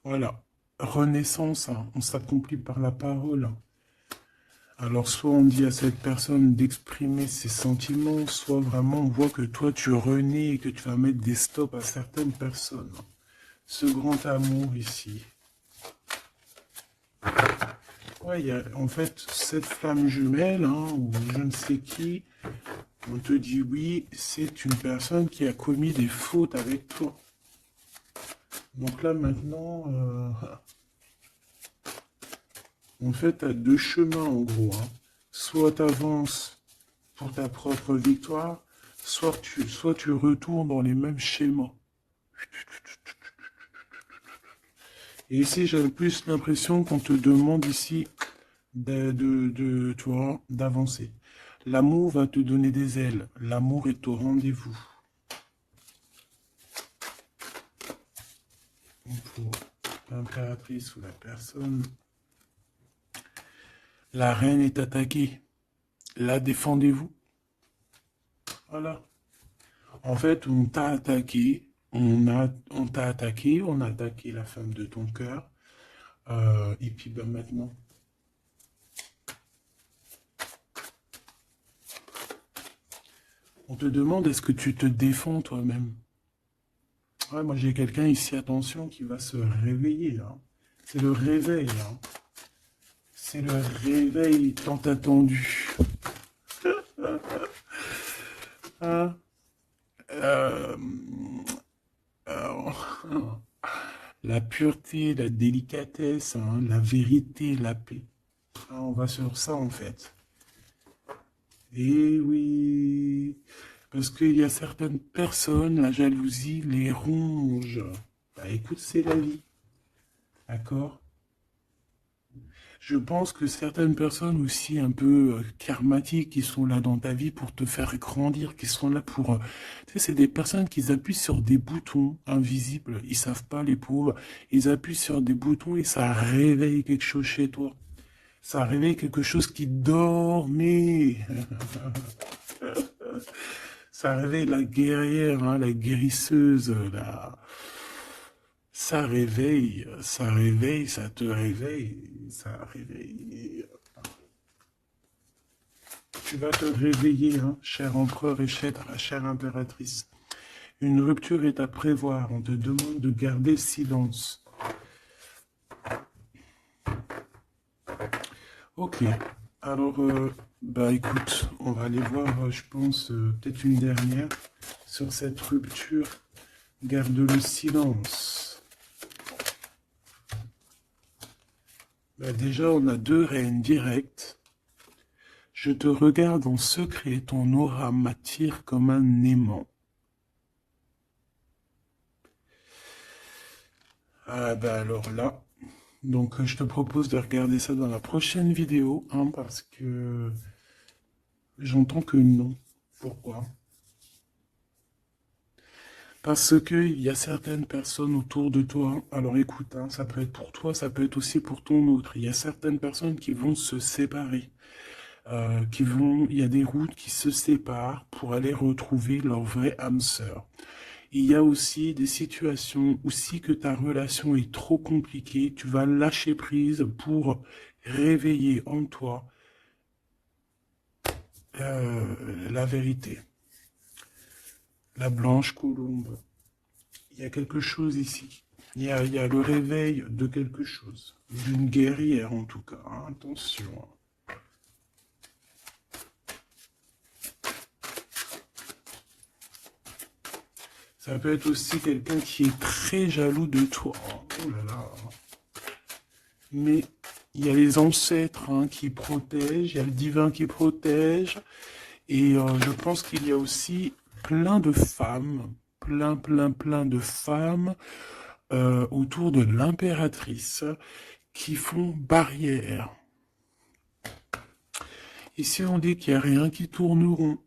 Voilà. Renaissance, hein. On s'accomplit par la parole. Alors, soit on dit à cette personne d'exprimer ses sentiments, soit vraiment on voit que toi, tu renais et que tu vas mettre des stops à certaines personnes. ce grand amour ici. Ouais, il y a en fait cette flamme jumelle, hein, ou je ne sais qui, on te dit oui, c'est une personne qui a commis des fautes avec toi. Donc là maintenant, en fait, tu as deux chemins en gros, hein. Soit tu avances pour ta propre victoire, soit tu retournes dans les mêmes schémas. Et ici, j'ai plus l'impression qu'on te demande ici tu vois, d'avancer. L'amour va te donner des ailes. L'amour est au rendez-vous. Pour l'impératrice ou la personne, la reine est attaquée. La défendez-vous. Voilà. En fait, on t'a attaqué. On t'a attaqué. On a attaqué la femme de ton cœur. Et puis ben, maintenant, on te demande est-ce que tu te défends toi-même. Ouais, moi j'ai quelqu'un ici, attention, qui va se réveiller. Hein. C'est le réveil. Hein. C'est le réveil tant attendu. Hein? Euh, la pureté, la délicatesse, hein, la vérité, la paix. Hein, on va sur ça en fait. Et oui, parce qu'il y a certaines personnes, la jalousie les ronge. Bah écoute, c'est la vie. D'accord? Je pense que certaines personnes aussi un peu karmatiques qui sont là dans ta vie pour te faire grandir, qui sont là pour... tu sais, c'est des personnes qui appuient sur des boutons invisibles. Ils savent pas, les pauvres. Ils appuient sur des boutons et ça réveille quelque chose chez toi. Ça réveille quelque chose qui dormait. Ça réveille la guerrière, hein, la guérisseuse, la... ça réveille, ça te réveille, ça réveille. Tu vas te réveiller, hein, cher empereur et chère impératrice. Une rupture est à prévoir, on te demande de garder silence. Ok, alors, bah écoute, on va aller voir, je pense, peut-être une dernière sur cette rupture. Garde le silence. Bah déjà, on a deux reines directes. Je te regarde en secret, ton aura m'attire comme un aimant. Ah bah alors là, donc je te propose de regarder ça dans la prochaine vidéo, hein, parce que j'entends que non. Pourquoi? Parce qu'il y a certaines personnes autour de toi, alors écoute, hein, ça peut être pour toi, ça peut être aussi pour ton autre. Il y a certaines personnes qui vont se séparer, il y a des routes qui se séparent pour aller retrouver leur vraie âme sœur. Il y a aussi des situations aussi que ta relation est trop compliquée, tu vas lâcher prise pour réveiller en toi la vérité. La blanche colombe. Il y a quelque chose ici. Il y a le réveil de quelque chose. D'une guerrière en tout cas. Hein, attention. Ça peut être aussi quelqu'un qui est très jaloux de toi. Oh là là. Mais il y a les ancêtres, hein, qui protègent, il y a le divin qui protège. Et je pense qu'il y a aussi plein de femmes, plein de femmes autour de l'impératrice qui font barrière. Ici, on dit qu'il n'y a rien qui tourne rond.